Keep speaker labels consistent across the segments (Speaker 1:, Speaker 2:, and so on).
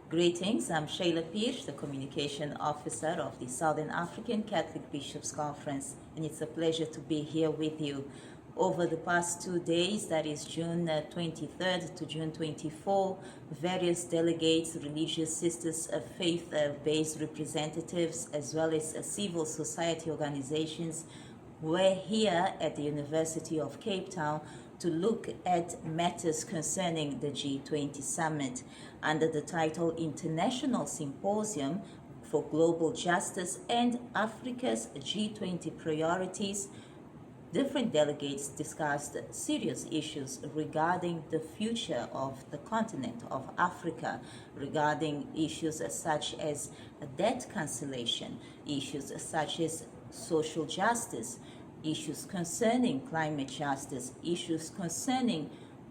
Speaker 1: Greetings, I'm Shayla Peach, the Communication Officer of the Southern African Catholic Bishops' Conference, and it's a pleasure to be here with you. Over the past 2 days, that is June 23rd to June 24, various delegates, religious sisters, faith-based representatives, as well as civil society organizations were here at the University of Cape Town to look at matters concerning the G20 summit under the title International Symposium for Global Justice and Africa's G20 Priorities. Different delegates discussed serious issues regarding the future of the continent of Africa, regarding issues such as debt cancellation, issues such as social justice, issues concerning climate justice, issues concerning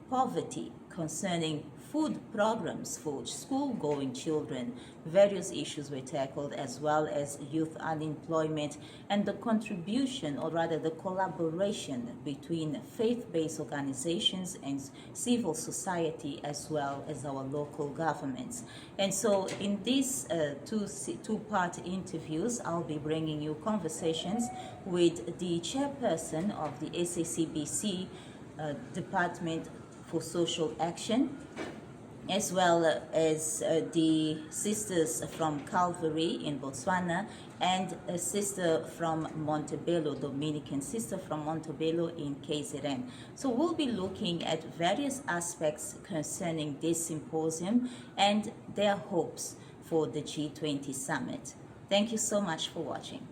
Speaker 1: poverty, concerning food programs for school-going children. Various issues were tackled, as well as youth unemployment and the contribution, or rather the collaboration between faith-based organizations and civil society, as well as our local governments. And so in these two-part interviews, I'll be bringing you conversations with the chairperson of the SACBC Department for Social Action, as well as the sisters from Calvary in Botswana and a sister from Montebello, Dominican sister from Montebello in KZN. So we'll be looking at various aspects concerning this symposium and their hopes for the G20 summit. Thank you so much for watching.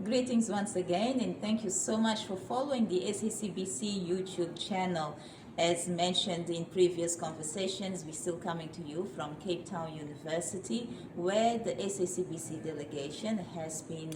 Speaker 1: Greetings once again, and thank you so much for following the SACBC YouTube channel. As mentioned in previous conversations, we're still coming to you from Cape Town University, where the SACBC delegation has been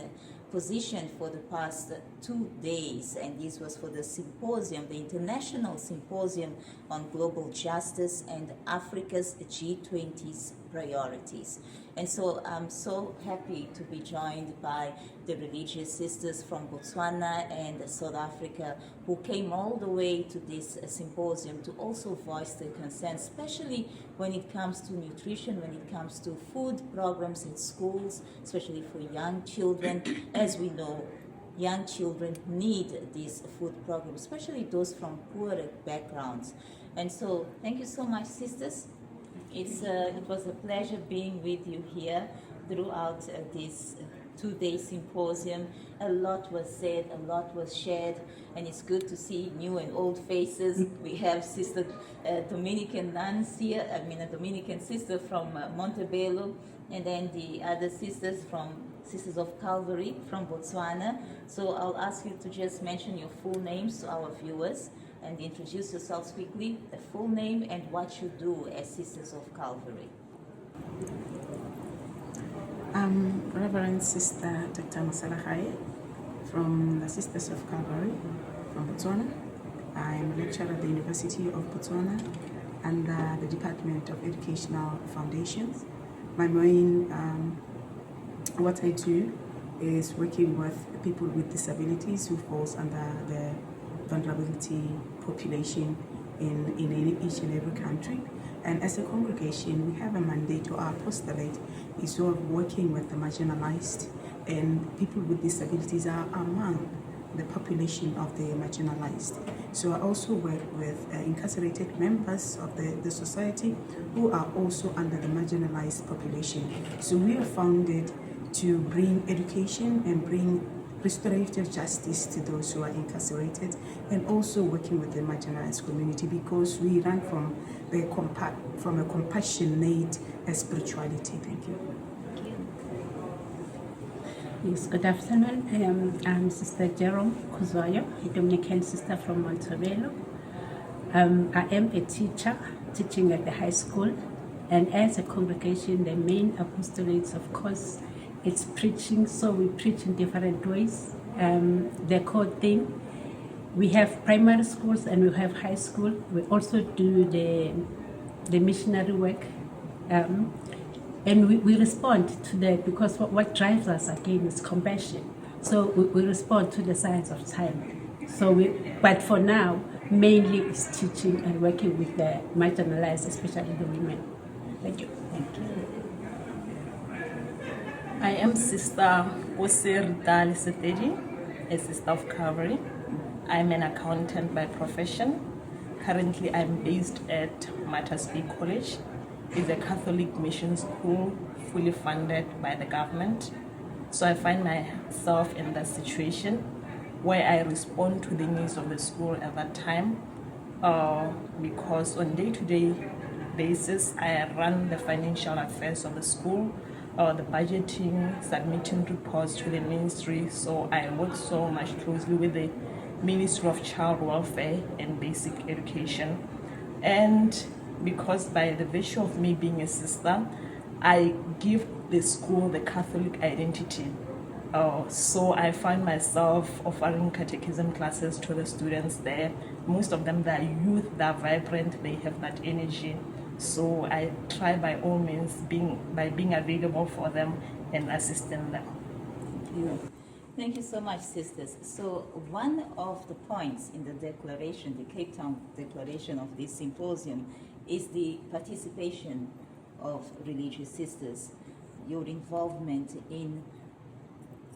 Speaker 1: positioned for the past 2 days, and this was for the symposium, the International Symposium on Global Justice and Africa's G20's Priorities. And so I'm so happy to be joined by the religious sisters from Botswana and South Africa who came all the way to this symposium to also voice their concerns, especially when it comes to nutrition, when it comes to food programs in schools, especially for young children. As we know, young children need these food programs, especially those from poorer backgrounds. And so thank you so much, sisters. It was a pleasure being with you here throughout this 2-day symposium. A lot was said, a lot was shared, and it's good to see new and old faces. We have Sister Dominican nuns here, a Dominican sister from Montebello, and then the other sisters of Calvary from Botswana. So I'll ask you to just mention your full names to our viewers and introduce yourselves quickly, the full name and what you do as Sisters of Calvary.
Speaker 2: I'm Reverend Sister Dr. Masalahai from the Sisters of Calvary from Botswana. I'm a lecturer at the University of Botswana under the Department of Educational Foundations. My main, what I do is working with people with disabilities who falls under the vulnerability population in each and every country. And as a congregation, we have a mandate, or our apostolate is sort of working with the marginalized, and people with disabilities are among the population of the marginalized. So I also work with incarcerated members of the society who are also under the marginalized population. So we are founded to bring education and bring restorative justice to those who are incarcerated, and also working with the marginalized community, because we run from a compassionate spirituality. Thank you.
Speaker 3: Yes, good afternoon. I'm Sister Jerome Kuzwayo, a Dominican sister from Montebello. I am a teacher, teaching at the high school, and as a congregation, the main apostolates, of course, it's preaching, so we preach in different ways. The core thing We have primary schools and we have high school. We also do the missionary work. And we respond to that because what drives us again is compassion. So we respond to the signs of time. But for now, mainly is teaching and working with the marginalized, especially the women. Thank you.
Speaker 1: Thank you.
Speaker 4: I am Sister Osir Setedi, a sister of Calvary. I'm an accountant by profession. Currently, I'm based at Matters Bay College. It's a Catholic mission school fully funded by the government. So I find myself in that situation where I respond to the needs of the school at that time because on day-to-day basis, I run the financial affairs of the school, the budgeting, submitting reports to the ministry. So I work so much closely with the Ministry of Child Welfare and Basic Education. And because by the virtue of me being a sister, I give the school the Catholic identity. So I find myself offering catechism classes to the students there. Most of them, they're youth, they're vibrant, they have that energy. So I try by all means by being available for them and assisting them.
Speaker 1: Thank you. Thank you so much, sisters. So one of the points in the declaration, the Cape Town Declaration of this symposium, is the participation of religious sisters, your involvement in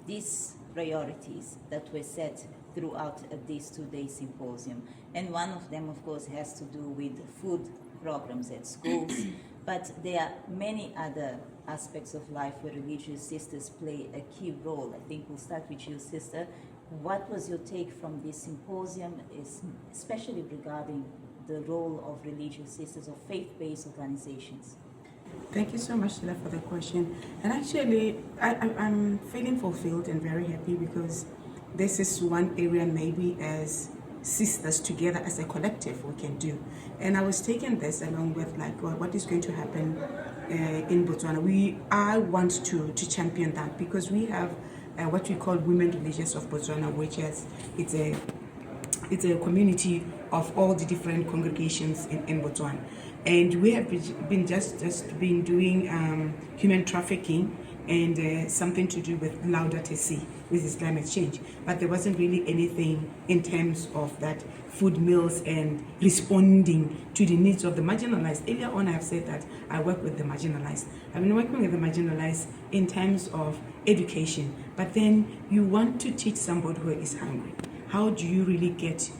Speaker 1: these priorities that were set throughout this two-day symposium. And one of them, of course, has to do with food programs at schools, but there are many other aspects of life where religious sisters play a key role. I think we'll start with you, sister. What was your take from this symposium, especially regarding the role of religious sisters or faith-based organizations?
Speaker 2: Thank you so much, Sheila, for the question. And actually, I'm feeling fulfilled and very happy because this is one area maybe as sisters together as a collective we can do. And I was taking this along with like what is going to happen in Botswana. I want to champion that because we have what we call Women Religious of Botswana, which is it's a community of all the different congregations in Botswana. And we have been just been doing human trafficking and something to do with Laudato Si, which is climate change. But there wasn't really anything in terms of that food meals and responding to the needs of the marginalized. Earlier on, I have said that I work with the marginalized. I've been working with the marginalized in terms of education. But then you want to teach somebody who is hungry. How do you really get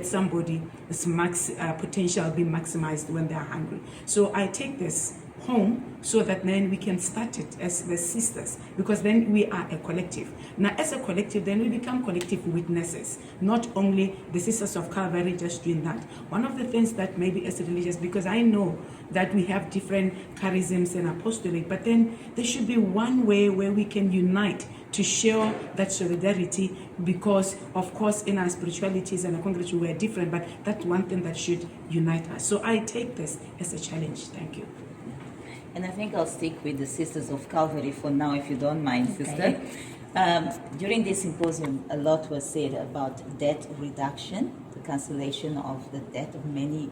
Speaker 2: somebody's potential be maximized when they are hungry? So I take this home so that then we can start it as the sisters, because then we are a collective. Now as a collective, then we become collective witnesses, not only the Sisters of Calvary just doing that. One of the things that maybe as a religious, because I know that we have different charisms and apostolate, but then there should be one way where we can unite to show that solidarity, because of course in our spiritualities and our congregation we are different, but that's one thing that should unite us. So I take this as a challenge. Thank you.
Speaker 1: And I think I'll stick with the Sisters of Calvary for now, if you don't mind, sister. During this symposium, a lot was said about debt reduction, the cancellation of the debt of many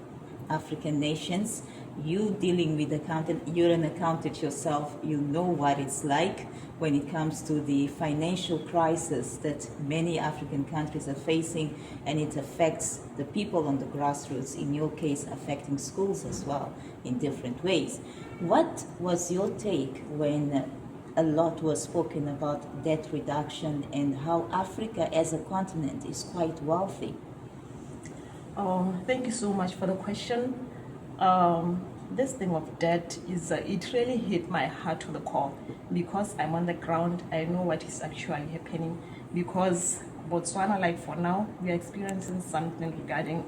Speaker 1: African nations. You dealing with accountant, you're an accountant yourself, you know what it's like when it comes to the financial crisis that many African countries are facing, and it affects the people on the grassroots, in your case affecting schools as well in different ways. What was your take when a lot was spoken about debt reduction and how Africa as a continent is quite wealthy?
Speaker 4: Oh, thank you so much for the question. This thing of debt is it really hit my heart to the core because I'm on the ground. I know what is actually happening because Botswana, like for now, we are experiencing something regarding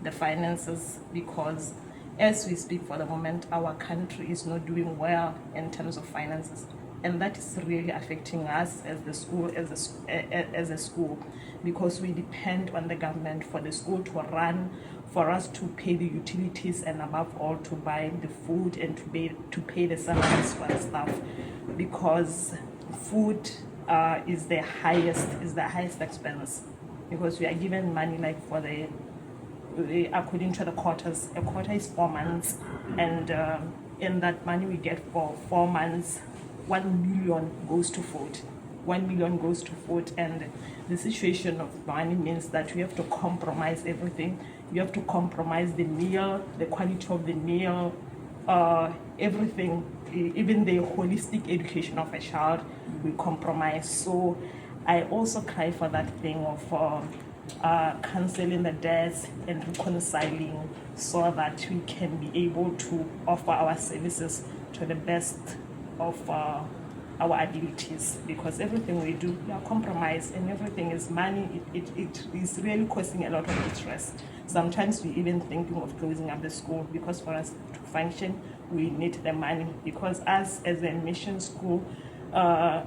Speaker 4: the finances, because as we speak for the moment, our country is not doing well in terms of finances, and that is really affecting us as the school, as a school, because we depend on the government for the school to run, for us to pay the utilities, and above all to buy the food and to pay the salaries for the staff, because food is the highest expense because we are given money like for the according to the quarters. A quarter is 4 months, and in that money we get for 4 months, 1 million goes to food. 1 million goes to food, and the situation of money means that we have to compromise everything. You have to compromise the meal, the quality of the meal, everything, even the holistic education of a child, we compromise. So I also cry for that thing of canceling the debts and reconciling, so that we can be able to offer our services to the best of our abilities, because everything we do, we are compromised, and everything is money. It is really causing a lot of distress. Sometimes we even thinking of closing up the school, because for us to function, we need the money, because us as a mission school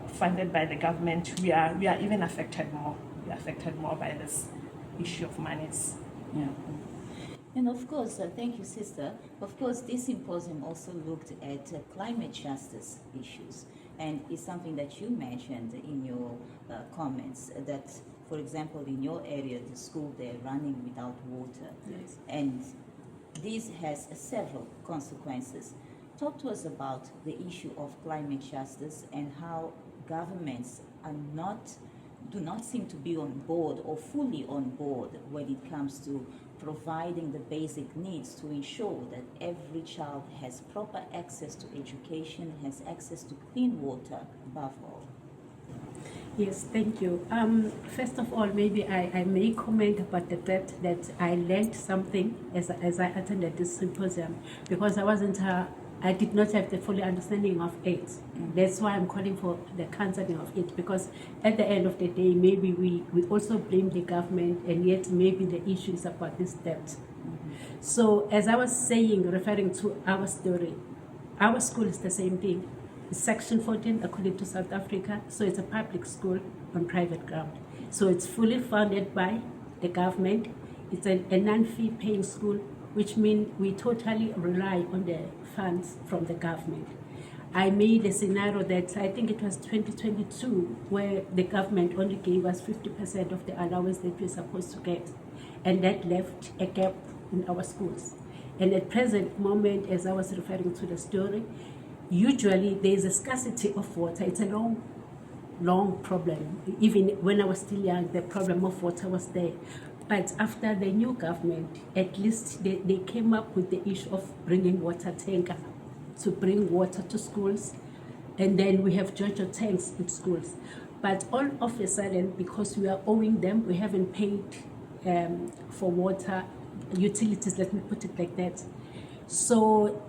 Speaker 4: funded by the government, we are even affected more. We are affected more by this issue of monies.
Speaker 1: Yeah. And of course, thank you, sister. Of course, this symposium also looked at climate justice issues, and it's something that you mentioned in your comments, that, for example, in your area, the school, they're running without water.
Speaker 2: Yes.
Speaker 1: And this has several consequences. Talk to us about the issue of climate justice and how governments do not seem to be on board or fully on board when it comes to providing the basic needs to ensure that every child has proper access to education, has access to clean water above all.
Speaker 3: Yes, thank you. First of all, maybe I may comment about the fact that I learned something as I attended this symposium, because I did not have the full understanding of it. That's why I'm calling for the cancelling of it, because at the end of the day, maybe we also blame the government, and yet maybe the issue is about this debt. So as I was saying, referring to our story, our school is the same thing. It's Section 14 according to South Africa, so it's a public school on private ground. So it's fully funded by the government. It's a non-fee paying school, which means we totally rely on the funds from the government. I made a scenario that I think it was 2022, where the government only gave us 50% of the allowance that we're supposed to get, and that left a gap in our schools. And at present moment, as I was referring to the story, usually there is a scarcity of water. It's a long problem. Even when I was still young, the problem of water was there. But after the new government, at least they came up with the issue of bringing water tanker to bring water to schools. And then we have JoJo tanks in schools. But all of a sudden, because we are owing them, we haven't paid for water utilities, let me put it like that. So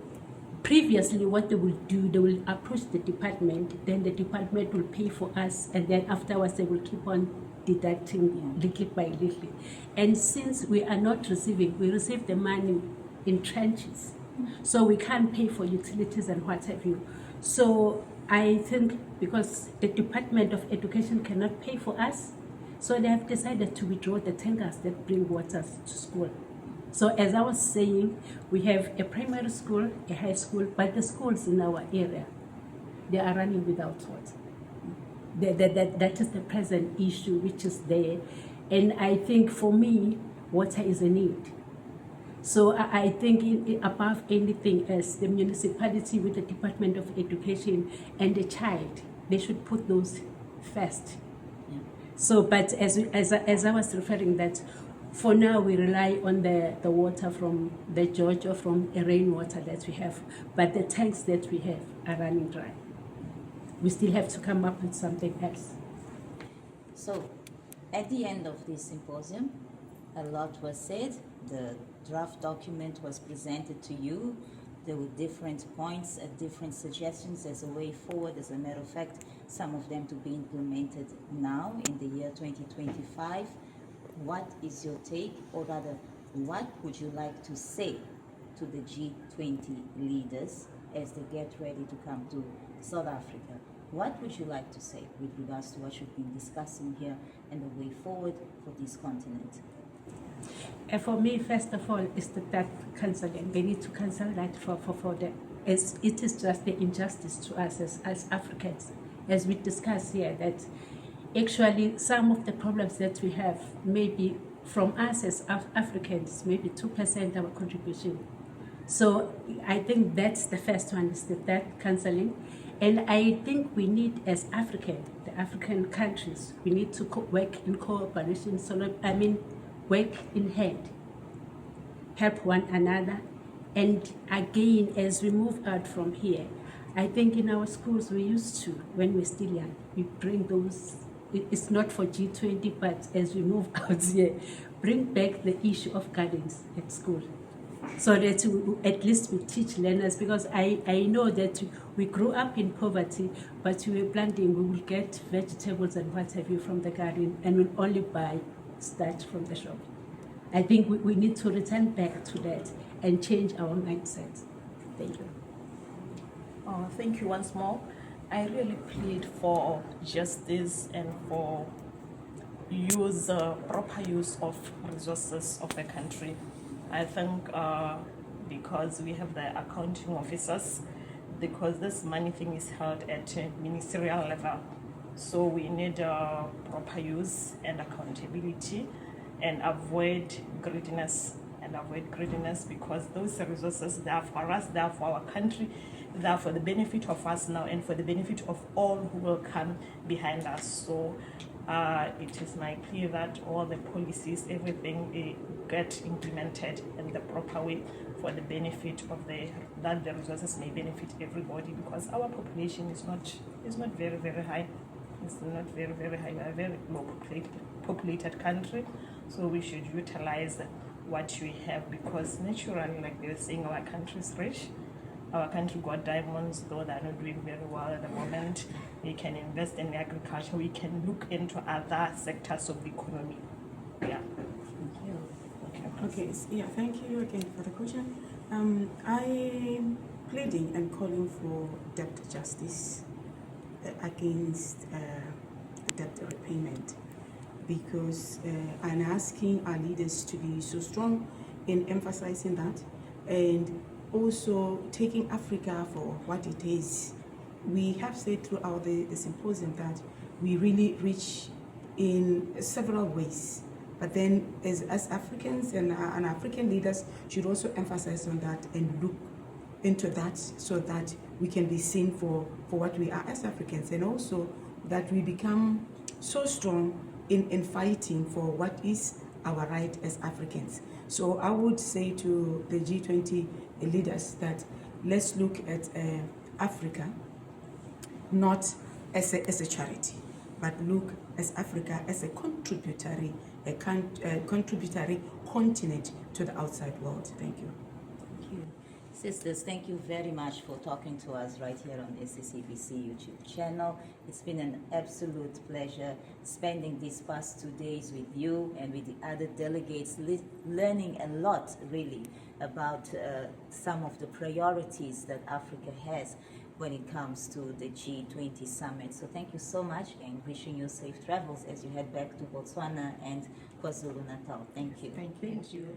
Speaker 3: previously, what they will do, they will approach the department, then the department will pay for us, and then afterwards they will keep on deducting little by little. And since we are not receiving, we receive the money in tranches, so we can't pay for utilities and what have you. So I think because the Department of Education cannot pay for us, so they have decided to withdraw the tankers that bring water to school. So as I was saying, we have a primary school, a high school, but the schools in our area, they are running without water. That is the present issue which is there. And I think for me, water is a need. So I think above anything else, the municipality with the Department of Education and the child, they should put those first. Yeah. So, but as I was referring that, for now, we rely on the water from the Georgia, from the rainwater that we have, but the tanks that we have are running dry. We still have to come up with something else.
Speaker 1: So, at the end of this symposium, a lot was said. The draft document was presented to you. There were different points, different suggestions as a way forward. As a matter of fact, some of them to be implemented now in the year 2025. What is your take, or rather, what would you like to say to the G20 leaders as they get ready to come to South Africa? What would you like to say with regards to what you've been discussing here and the way forward for this continent?
Speaker 3: And for me, first of all, is that cancelling. They need to cancel that for them. It is just the injustice to us as Africans, as we discuss here, that actually some of the problems that we have, maybe from us as Africans, maybe 2% our contribution. So I think that's the first one, is that counseling. And I think we need, as the African countries, we need to work in cooperation, work in hand, help one another. And again, as we move out from here, I think in our schools we used to, when we're still young, we bring those, it's not for G20, but as we move out here, bring back the issue of gardens at school. So that at least we teach learners, because I know that we grew up in poverty, but we were planting, we will get vegetables and what have you from the garden, and we'll only buy starch from the shop. I think we need to return back to that and change our mindset. Thank you.
Speaker 4: Oh, thank you once more. I really plead for justice and for proper use of resources of the country. I think because we have the accounting officers, because this money thing is held at a ministerial level, so we need proper use and accountability, and avoid greediness. Because those resources, they are for us, they are for our country, they are for the benefit of us now and for the benefit of all who will come behind us. So it is my plea that all the policies, everything get implemented in the proper way for the benefit of that the resources may benefit everybody, because our population is not very high. It's not very high. We are a very low populated country, so we should utilize what we have, because naturally, like they were saying, our country is rich. Our country got diamonds, though they're not doing very well at the moment. We can invest in agriculture. We can look into other sectors of the economy. Yeah.
Speaker 1: Thank you.
Speaker 2: Okay, yeah, thank you again for the question. I'm pleading and calling for debt justice against debt repayment, because I'm asking our leaders to be so strong in emphasizing that, and also taking Africa for what it is. We have said throughout the symposium that we really reach in several ways, but then as Africans and African leaders should also emphasize on that and look into that, so that we can be seen for what we are as Africans, and also that we become so strong in fighting for what is our right as Africans. So I would say to the G20 leaders that let's look at Africa not as a charity, but look as Africa as a contributory continent to the outside world. Thank you.
Speaker 1: Thank you. Sisters, thank you very much for talking to us right here on SACBC YouTube channel. It's been an absolute pleasure spending these past 2 days with you and with the other delegates, learning a lot really about some of the priorities that Africa has when it comes to the G20 summit. So thank you so much, and wishing you safe travels as you head back to Botswana and KwaZulu-Natal. Thank you.
Speaker 2: Thank you.
Speaker 4: Thank you.